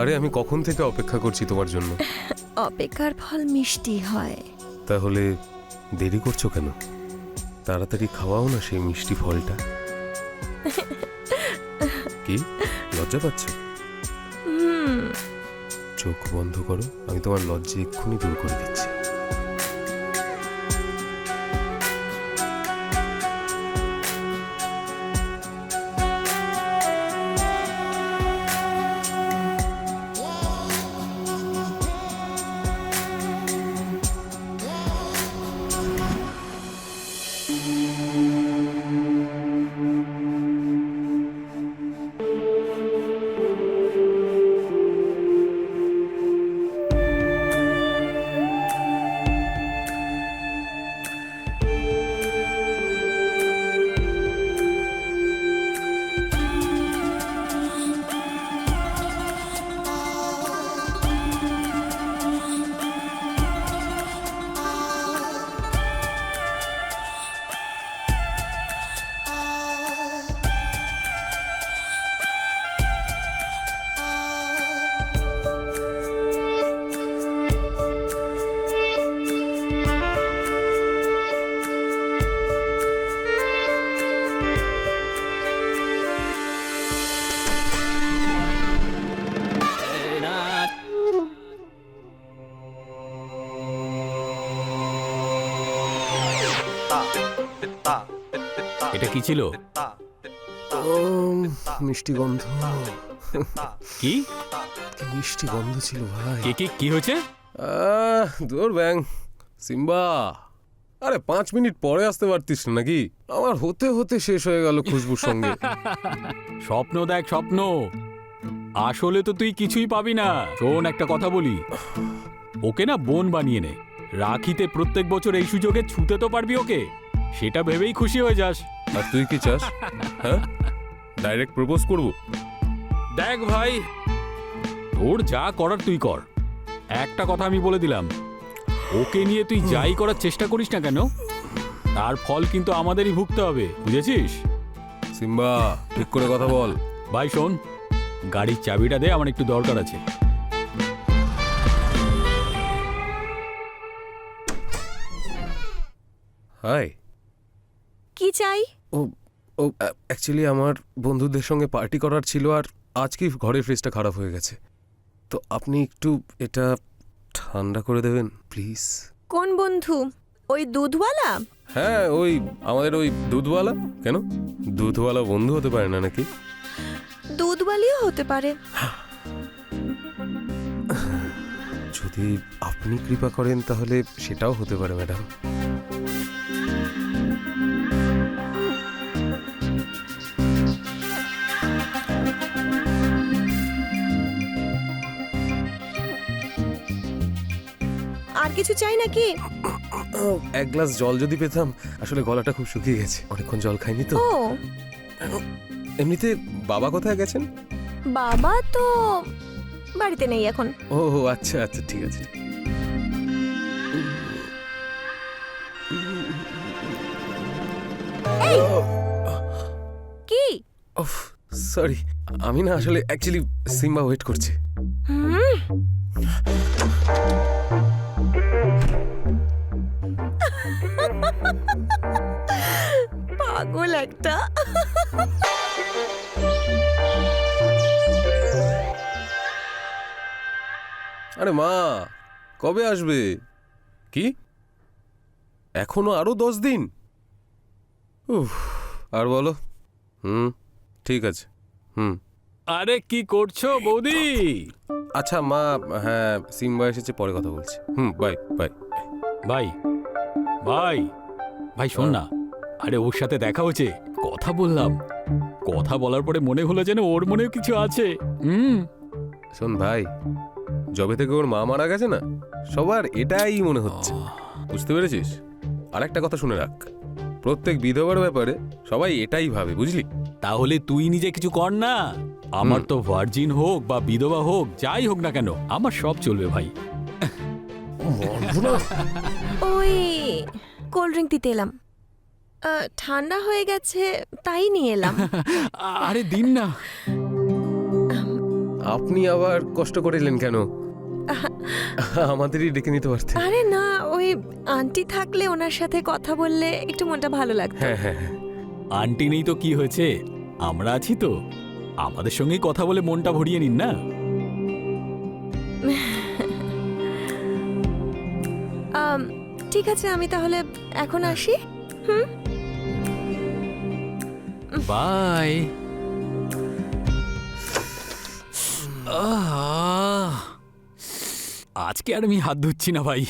আরে আমি কখন থেকে অপেক্ষা করছি তোমার জন্য। অপেক্ষার ফল মিষ্টি হয়। তাহলে দেরি করছো কেন? তাড়াতাড়ি খাওয়াও না সেই মিষ্টি ফলটা। কি লজ্জা পাচ্ছ? চোখ বন্ধ করো, আমি তোমার লজ্জা এক্ষুনি দূর করে দিচ্ছি। এটা কি ছিল? মিষ্টি গন্ধ। কি কি মিষ্টি গন্ধ ছিল ভাই। কি কি কি হয়েছে? দূর ব্যাং সিম্বা, আরে 5 মিনিট পরে আসতে পারতিস না নাকি? আমার হতে হতে শেষ হয়ে গেল খুশবুর সঙ্গে। স্বপ্ন দেখ স্বপ্ন, আসলে তো তুই কিছুই পাবি না। শোন একটা কথা বলি, ওকে না বোন বানিয়ে নে। রাখিতে প্রত্যেক বছর এই সুযোগে ছুতে তো পারবি ওকে, সেটা ভেবেই খুশি হয়ে যাস। আর তুই কি চাস? হ্যাঁ, ডাইরেক্ট প্রপোজ করব? দেখ ভাই, তোর যা করার তুই কর। একটা কথা আমি বলে দিলাম, ওকে নিয়ে তুই যাই করার চেষ্টা করিস না কেন, তার ফল কিন্তু আমাদেরই ভুগতে হবে, বুঝেছিস? সিম্বা ঠিক করে কথা বল। ভাই শোন, গাড়ির চাবিটা দে, আমার একটু দরকার আছে। হাই। কি চাই? ও ও অ্যাকচুয়ালি আমার বন্ধুদের সঙ্গে পার্টি করার ছিল, আর আজকে ঘরের ফ্রিজটা খারাপ হয়ে গেছে, তো আপনি একটু এটা ঠান্ডা করে দেবেন প্লিজ। কোন বন্ধু? ওই দুধওয়ালা? হ্যাঁ, ওই আমাদের ওই দুধওয়ালা। কেন, দুধওয়ালা বন্ধু হতে পারে না নাকি? দুধওয়ালিও হতে পারে। যদি আপনি কৃপা করেন তাহলে সেটাও হতে পারে ম্যাডাম। আর কিছু চাই নাকি? এক গ্লাস জল যদি পেতাম, আসলে গলাটা খুব শুকিয়ে গেছে, অনেকক্ষণ জল খাইনি তো। ও এমনিতে বাবা কোথায় গেছেন? বাবা তো বাড়িতে নেই এখন। ও আচ্ছা আচ্ছা, ঠিক আছে। কি? ওফ সরি, আমি না আসলে অ্যাকচুয়ালি সিম্বা ওয়েট করছে। পাগল একটা। আরে মা, কবে আসবে? কি এখনো আরো 10 দিন? উফ, আর বলো। ঠিক আছে। আরে কি করছো বৌদি? আচ্ছা মা, হ্যাঁ সিম্বা এসেছে, পরে কথা বলছি। Bye bye. ভাই ভাই ভাই শোন না, আরে ওর সাথে দেখা হয়েছে, কথা বললাম, কথা বলার পরে মনে হলো যেন ওর মনেও কিছু আছে। শোন ভাই, যবে থেকে ওর মা মারা গেছে না, সবার এটাই মনে হচ্ছে, বুঝতে পেরেছিস? আর একটা কথা শুনে রাখ, প্রত্যেক বিধবার ব্যাপারে সবাই এটাই ভাবে, বুঝলি? তাহলে তুই নিজে কিছু কর না। আমার তো ভার্জিন হোক বা বিধবা হোক, যাই হোক না কেন, আমার সব চলবে ভাই। ওই কোল্ড ড্রিঙ্ক দিতে এলাম, ঠান্ডা হয়ে গেছে তাই নিয়ে এলাম। আরে দিন না। আপনি আবার কষ্ট করে এলেন কেন? আমাদেরই ডেকে নিতে পারতেন। আরে না, ওই আন্টি থাকলে ওনার সাথে কথা বললে একটু মনটা ভালো লাগতো। হ্যাঁ হ্যাঁ হ্যাঁ। আন্টি নেই তো কি হয়েছে, আমরা আছি তো। আমাদের সঙ্গেই কথা বলে মনটা ভরিয়ে নিন না। ঠিক আছে, আমি তাহলে এখন আসি। বাই। আজকে আর আমি হাত ধুচ্ছি না ভাই।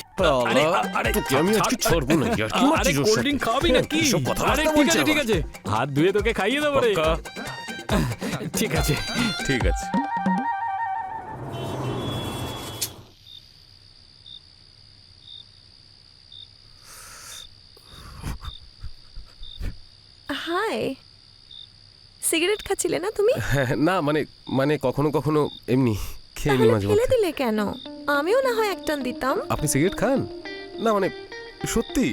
আরে, আরে, তোকে আমি আজকে ছাড়, ছাড়বো না, ইয়ার কি আরে মারছিস ওর কোল্ড সাথে? ড্রিঙ্ক খাওয়াবি নাকি? এসব কথাবার্তা আরে ঠিক বলছে আছে ঠিক আবার। আছে, হাত ধুয়ে তোকে খাইয়ে দেবো রে। পাক্কা? ঠিক আছে। ঠিক আছে। হাই, সিগারেট খাচ্ছিলে না তুমি? হ্যাঁ, না মানে মানে কখনো কখনো এমনি খেয়ে নি তাহলে মাঝে ফেলে মধ্যে। দিলে কেন? আমিও না হয় একটান দিতাম। আপনি সিগারেট খান? না মানে সত্যি?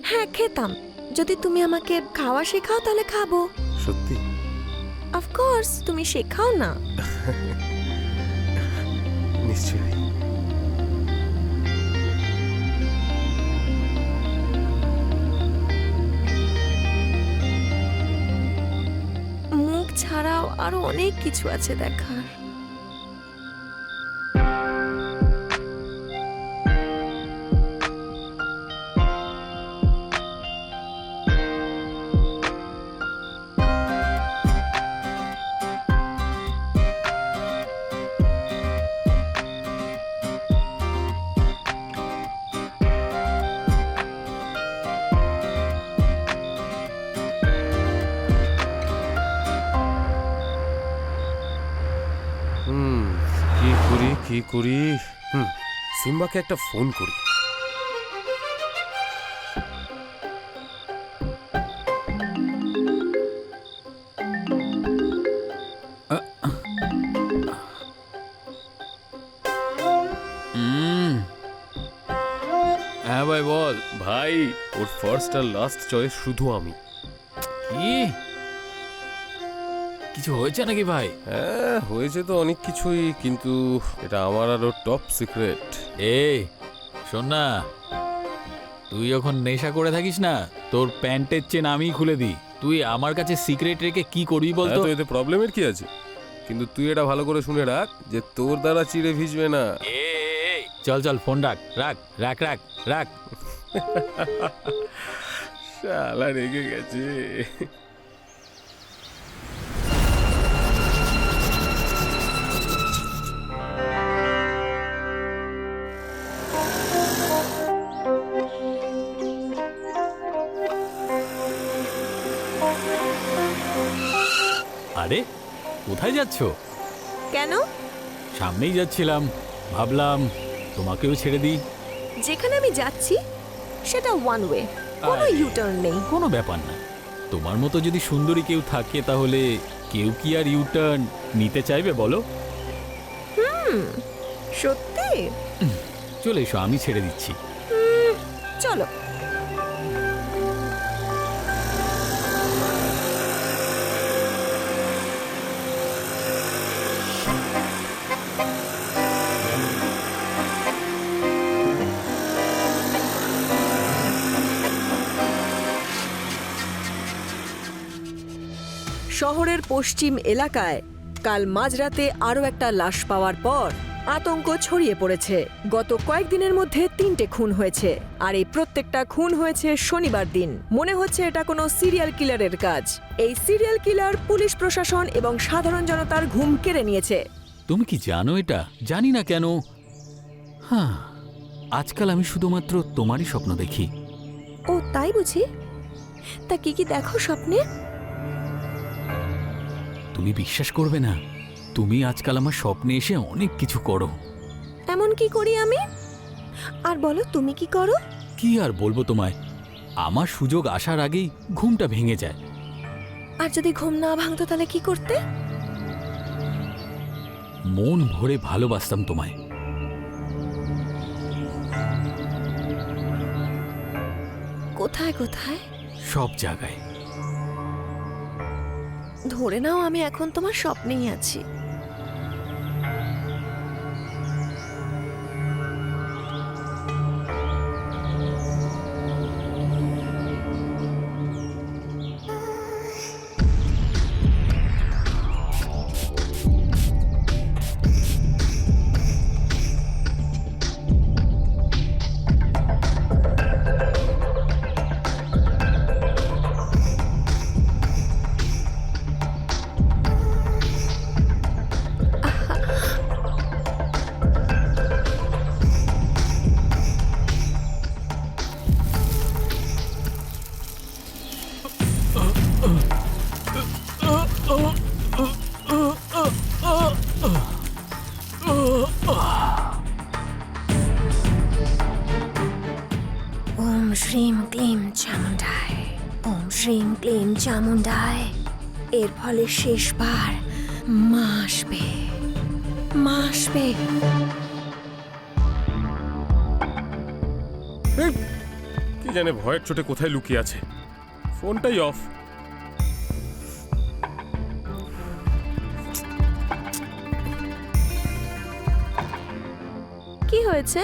হ্যাঁ, খেতাম। যদি তুমি আমাকে খাওয়া শেখাও তাহলে খাবো। সত্যি? অফকোর্স, তুমি শেখাও না। নিশ্চয়ই। মুখ ছাড়াও আরো অনেক কিছু আছে দেখার। কি করি? সিম্বাকে একটা ফোন করি। হ্যাঁ ভাই বল। ভাই, ওর ফার্স্ট আর লাস্ট চয়েস শুধু আমি। কি কিছু হয়েছে নাকি ভাই? হ্যাঁ, হয়েছে তো অনেক কিছুই, কিন্তু এটা আমার আরো টপ সিক্রেট। এই শোন না, তুই যখন নেশা করে থাকিস না, তোর প্যান্টের চেন আমিই খুলে দিই। তুই আমার কাছে সিক্রেট রেখে কি করবি বলতো? তো এতে প্রবলেমের কি আছে? কিন্তু তুই এটা ভালো করে শুনে রাখ যে তোর দ্বারা চিড়ে ভিজবে না। এই, চল চল, ফোন রাখ রাখ রাখ রাখ রাখ। শালা রেগে গেছে। আরে কোথায় যাচ্ছ? কেন? সামনেই যাচ্ছিলাম, ভাবলাম তোমাকেও ছেড়ে দিই। যেখানে আমি যাচ্ছি সেটা ওয়ান ওয়ে, কোনো আরে। ইউটার্ন নেই। কোনো ব্যাপার না, তোমার মতো যদি সুন্দরী কেউ থাকে তাহলে কেউ কি আর ইউটার্ন নিতে চাইবে বলো? সত্যি? চলে এসো, আমি ছেড়ে দিচ্ছি। চলো। শহরের পশ্চিম এলাকায় কাল মাঝরাতে আরও একটা লাশ পাওয়ার পর আতঙ্ক ছড়িয়ে পড়েছে। গত কয়েকদিনের মধ্যে 3টে খুন হয়েছে, আর এই প্রত্যেকটা খুন হয়েছে শনিবার দিন। মনে হচ্ছে এটা কোনো সিরিয়াল কিলারের কাজ। এই সিরিয়াল কিলার পুলিশ প্রশাসন এবং সাধারণ জনতার ঘুম কেড়ে নিয়েছে। তুমি কি জানো এটা? জানি না কেন, হ্যাঁ, আজকাল আমি শুধুমাত্র তোমারই স্বপ্ন দেখি। ও তাই বুঝি? তা কি কি দেখো স্বপ্নে? তুমি বিশ্বাস করবে না, তুমি আজকাল আমার স্বপ্নে এসে অনেক কিছু করো। এমন কি করি আমি? আর বলো, তুমি কি করো? কি আর বলবো তোমায়, আমার সুযোগ আসার আগেই ঘুমটা ভেঙে যায়। আর যদি ঘুম না ভাঙতো তাহলে কি করতে? মন ভরে ভালোবাসতাম তোমায়। কোথায় কোথায়? সব জায়গায়। ধরে নাও আমি এখন তোমার স্বপ্নেই আছি। ওম শ্রীম ক্লিম চামুন্ডায়, ওম শ্রীম ক্লিম চামুন্ডায়। এর ফলে শেষবার মা আসবে, মা আসবে। এই, কি জানে ভয়ের চোটে কোথায় লুকিয়ে আছে। ফোনটাই অফ। কি হয়েছে?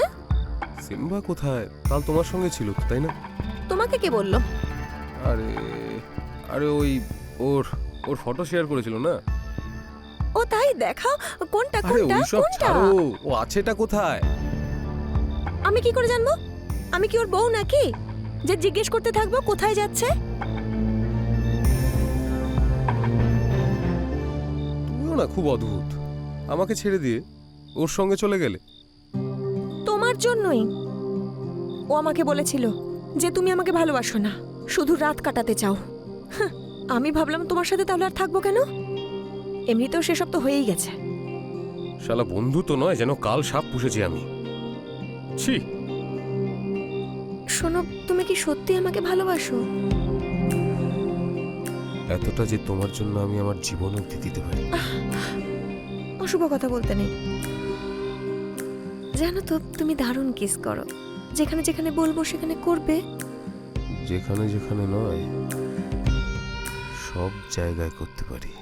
সিম্বা কোথায়? কাল তোমার সঙ্গে ছিল তো, তাই না? তোমাকে কে বললো? আরে আরে ওই ওর ওর ফটো শেয়ার করেছিল না। ও তাই, দেখাও কোনটা আরে কোনটা ওইসব কোনটা। ছাড়ো, ও আছেটা কোথায়? আমি কি করে জানবো? আমি কি ওর বউ নাকি যে জিজ্ঞেস করতে থাকবো কোথায় যাচ্ছে? তুমিও না খুব অদ্ভুত। আমাকে ছেড়ে দিয়ে ওর সঙ্গে চলে গেলে। তোমার জন্যই। ও আমাকে বলেছিল যে তুমি আমাকে ভালোবাসো না, শুধু রাত কাটাতে চাও। হাহ, আমি ভাবলাম তোমার সাথে তাহলে আর থাকবো কেন? এমনিতেও সেসব তো হয়েই গেছে। শালা বন্ধু তো নয়, যেন কাল সাপ পুষেছি আমি। ছি। শোনো, তুমি কি সত্যি আমাকে ভালোবাসো? এতটা যে তোমার জন্য আমি আমার জীবন অবধি দিতে পারি। অশুভ কথা বলতে নেই। জানো তো, তুমি দারুণ কিস করো। যেখানে যেখানে বলবো সেখানে করবে। যেখানে যেখানে নয়, সব জায়গায় করতে পারি।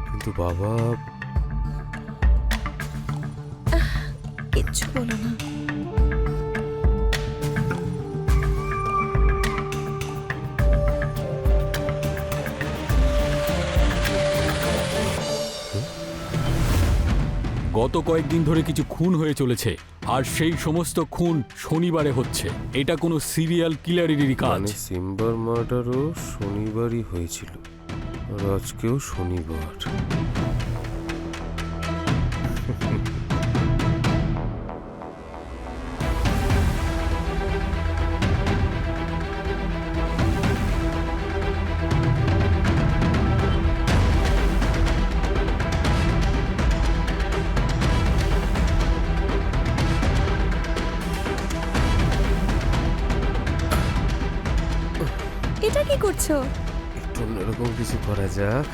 কিন্তু বাবা, কিচ্ছু বলো না। গত কয়েকদিন ধরে কিছু খুন হয়ে চলেছে, আর সেই সমস্ত খুন শনিবারে হচ্ছে। এটা কোনো সিরিয়াল কিলারেরই কাজ। মানে সিম্বার মার্ডারও শনিবারই হয়েছিল, আর আজকেও শনিবার। এটা কি করছো? একটু অন্যরকম কিছু করা যাক।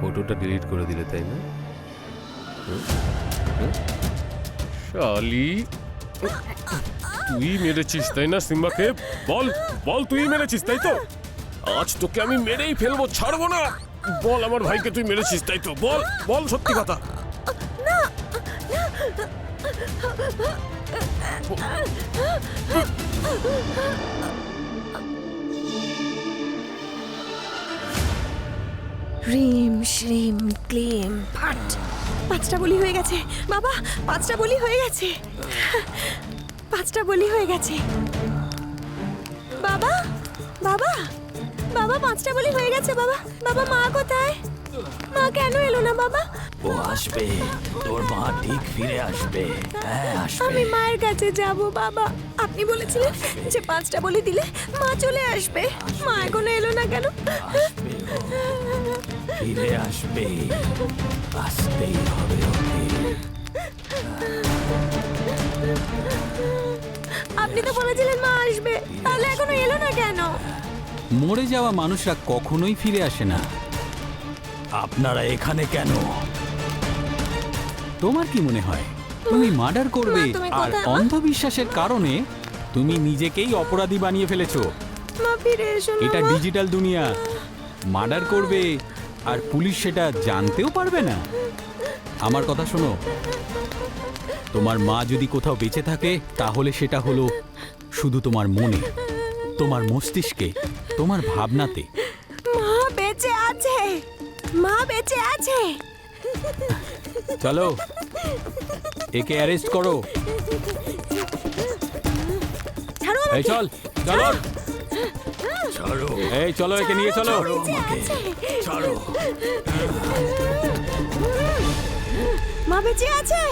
ফটোটা ডিলিট করে দিলে, তাই না? শালি, তুই মেরেছিস তাই না সিম্বাকে? বল বল, তুই মেরেছিস তাই তো? আজ তোকে আমি মেরেই ফেলবো, ছাড়বো না। বল আমার ভাইকে তুই মেরেছিস তাই তো? বল বল সত্যি কথা। হ্রিম শ্রীম ক্লিম ফাট। 5টা বলি হয়ে গেছে বাবা, 5টা বলি হয়ে গেছে, 5টা বলি হয়ে গেছে বাবা, বাবা, বাবা 5টা বলি হয়ে গেছে বাবা। বাবা মা কোথায়? মা কেন এলো না বাবা? ও আসবে, তোর মা ঠিক ফিরে আসবে। হ্যাঁ আসবে। আমি মায়ের কাছে যাব বাবা। আপনি বলেছিলেন যে 5টা বলি দিলে মা চলে আসবে। মা এখনো এলো না কেন? আসবে ও, ফিরে আসবে, আসতেই হবে ওকে। আপনি তো বলেছিলেন মা আসবে, তাহলে এখনো এলো না কেন? মরে যাওয়া মানুষরা কখনোই ফিরে আসে না। আপনারা এখানে কেন? তোমার কি মনে হয় তুমি মার্ডার করবে মা, তুমি আর কোথায়, মা? অন্ধবিশ্বাসের কারণে তুমি নিজেকেই অপরাধী বানিয়ে ফেলেছো? মা ফিরে এসো না এটা মা। ডিজিটাল দুনিয়া। মার্ডার করবে আর পুলিশ সেটা জানতেও পারবে না। আমার কথা শোনো, তোমার মা যদি কোথাও বেঁচে থাকে তাহলে সেটা হলো শুধু তোমার মনে, তোমার মস্তিষ্কে, তোমার ভাবনাতে। মা বেঁচে আছে, মা বেঁচে আছে। চলো একে অ্যারেস্ট করো। ছাড়ো এই চল, চলো, ছাড়ো, এই চলো, একে নিয়ে চলো। ছাড়ো আমাকে, ছাড়ো। মা বেঁচে আছে।